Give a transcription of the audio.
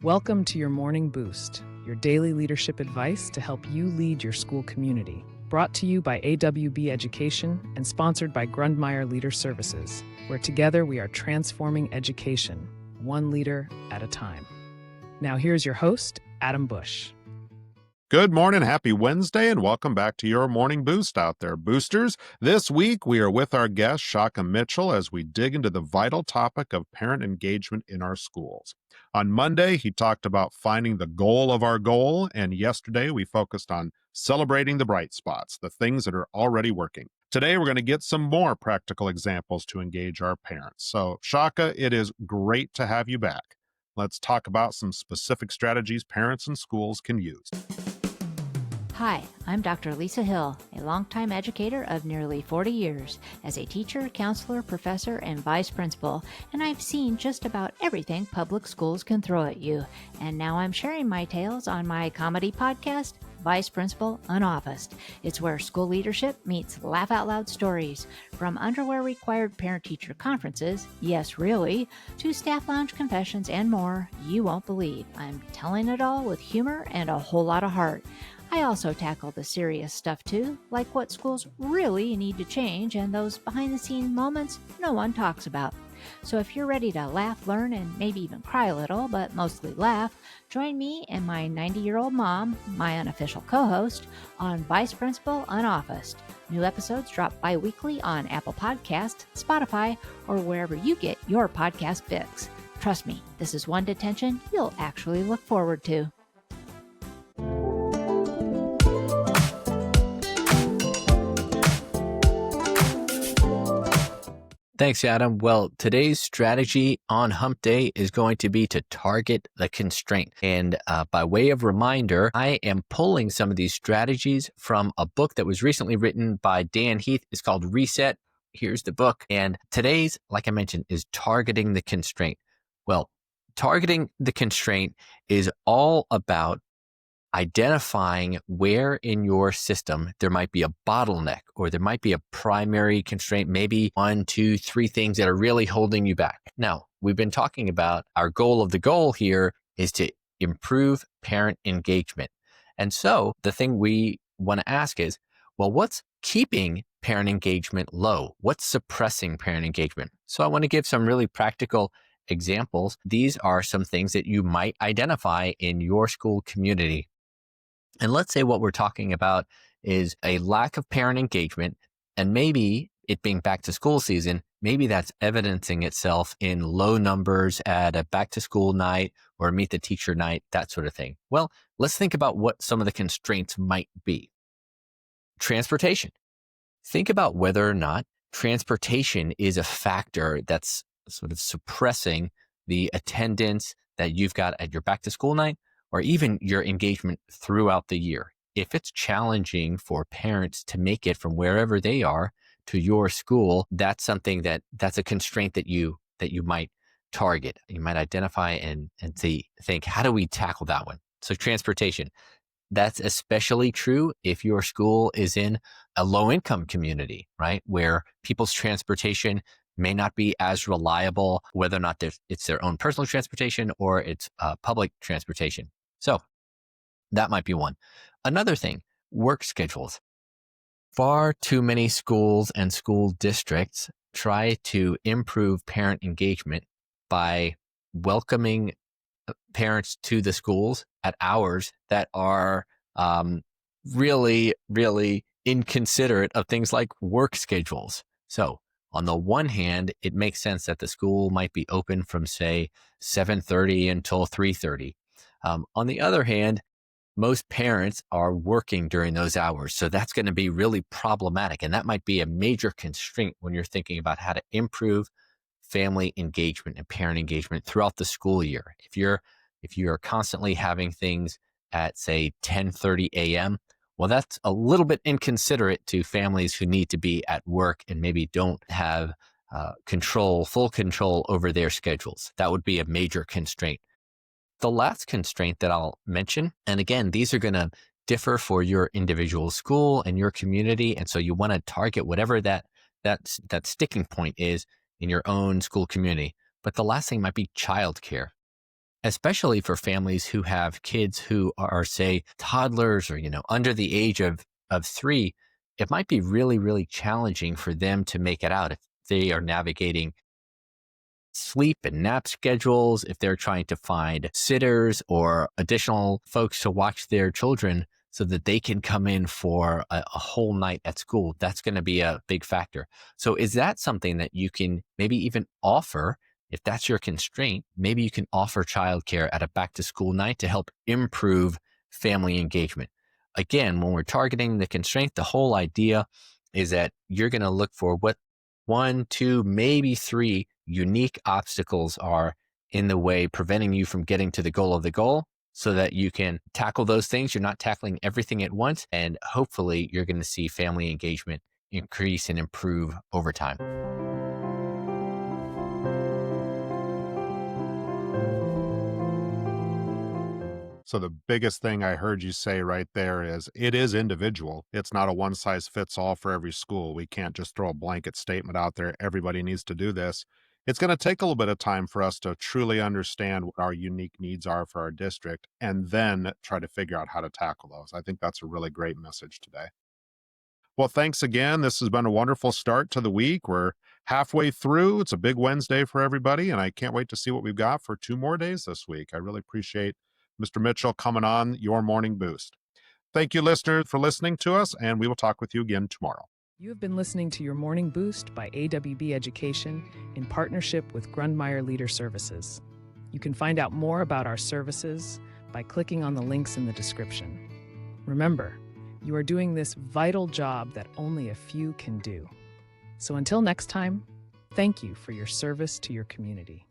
Welcome to your Morning Boost, your daily leadership advice to help you lead your school community. Brought to you by AWB Education and sponsored by Grundmeyer Leader Services, where together we are transforming education, one leader at a time. Now here's your host, Adam Bush. Good morning, happy Wednesday, and welcome back to your Morning Boost out there, boosters. This week, we are with our guest, Shaka Mitchell, as we dig into the vital topic of parent engagement in our schools. On Monday, he talked about finding the goal of our goal, and yesterday, we focused on celebrating the bright spots, the things that are already working. Today, we're going to get some more practical examples to engage our parents. So, Shaka, it is great to have you back. Let's talk about some specific strategies parents and schools can use. Hi, I'm Dr. Lisa Hill, a longtime educator of nearly 40 years as a teacher, counselor, professor, and vice principal, and I've seen just about everything public schools can throw at you. And now I'm sharing my tales on my comedy podcast, Vice Principal Unoffaced. It's where school leadership meets laugh out loud stories, from underwear required parent-teacher conferences, yes really, to staff lounge confessions and more you won't believe. I'm telling it all with humor and a whole lot of heart. I also tackle the serious stuff too, like what schools really need to change and those behind-the-scenes moments no one talks about. So if you're ready to laugh, learn, and maybe even cry a little, but mostly laugh, join me and my 90-year-old mom, my unofficial co-host, on Vice Principal Unoffaced. New episodes drop bi-weekly on Apple Podcasts, Spotify, or wherever you get your podcast fix. Trust me, this is one detention you'll actually look forward to. Thanks, Adam. Well, today's strategy on Hump Day is going to be to target the constraint. And by way of reminder, I am pulling some of these strategies from a book that was recently written by Dan Heath. It's called Reset. Here's the book. And today's, like I mentioned, is targeting the constraint. Well, targeting the constraint is all about identifying where in your system there might be a bottleneck or there might be a primary constraint, maybe 1, 2, 3 things that are really holding you back. Now, we've been talking about our goal of the goal here is to improve parent engagement. And so the thing we want to ask is, well, what's keeping parent engagement low? What's suppressing parent engagement? So I want to give some really practical examples. These are some things that you might identify in your school community. And let's say what we're talking about is a lack of parent engagement, and maybe it being back to school season, maybe that's evidencing itself in low numbers at a back to school night or meet the teacher night, that sort of thing. Well, let's think about what some of the constraints might be. Transportation. Think about whether or not transportation is a factor that's sort of suppressing the attendance that you've got at your back to school night, or even your engagement throughout the year. If it's challenging for parents to make it from wherever they are to your school, that's something that's a constraint that you might target. You might identify and think, how do we tackle that one? So transportation, that's especially true if your school is in a low income community, right? Where people's transportation may not be as reliable, whether or not it's their own personal transportation or it's public transportation. So that might be one. Another thing, work schedules. Far too many schools and school districts try to improve parent engagement by welcoming parents to the schools at hours that are really, really inconsiderate of things like work schedules. So on the one hand, it makes sense that the school might be open from, say, 7:30 until 3:30. On the other hand, most parents are working during those hours. So that's going to be really problematic. And that might be a major constraint when you're thinking about how to improve family engagement and parent engagement throughout the school year. If you're constantly having things at, say, 10:30 a.m., well, that's a little bit inconsiderate to families who need to be at work and maybe don't have full control over their schedules. That would be a major constraint. The last constraint that I'll mention, and again, these are going to differ for your individual school and your community, and so you want to target whatever that sticking point is in your own school community. But the last thing might be childcare. especially for families who have kids who are, say, toddlers or, under the age of 3. It might be really, really challenging for them to make it out if they are navigating sleep and nap schedules, if they're trying to find sitters or additional folks to watch their children so that they can come in for a whole night at school. That's going to be a big factor. So is that something that you can maybe even offer? If that's your constraint, maybe you can offer childcare at a back to school night to help improve family engagement. Again, when we're targeting the constraint, the whole idea is that you're going to look for what 1, 2, maybe 3 unique obstacles are in the way, preventing you from getting to the goal of the goal, so that you can tackle those things. You're not tackling everything at once, and hopefully you're going to see family engagement increase and improve over time. So the biggest thing I heard you say right there is it is individual. It's not a one size fits all for every school. We can't just throw a blanket statement out there. Everybody needs to do this. It's going to take a little bit of time for us to truly understand what our unique needs are for our district and then try to figure out how to tackle those. I think that's a really great message today. Well, thanks again. This has been a wonderful start to the week. We're halfway through. It's a big Wednesday for everybody, and I can't wait to see what we've got for 2 more days this week. I really appreciate Mr. Mitchell coming on your morning boost. Thank you, listeners, for listening to us, and we will talk with you again tomorrow. You have been listening to Your Morning Boost by AWB Education in partnership with Grundmeyer Leader Services. You can find out more about our services by clicking on the links in the description. Remember, you are doing this vital job that only a few can do. So until next time, thank you for your service to your community.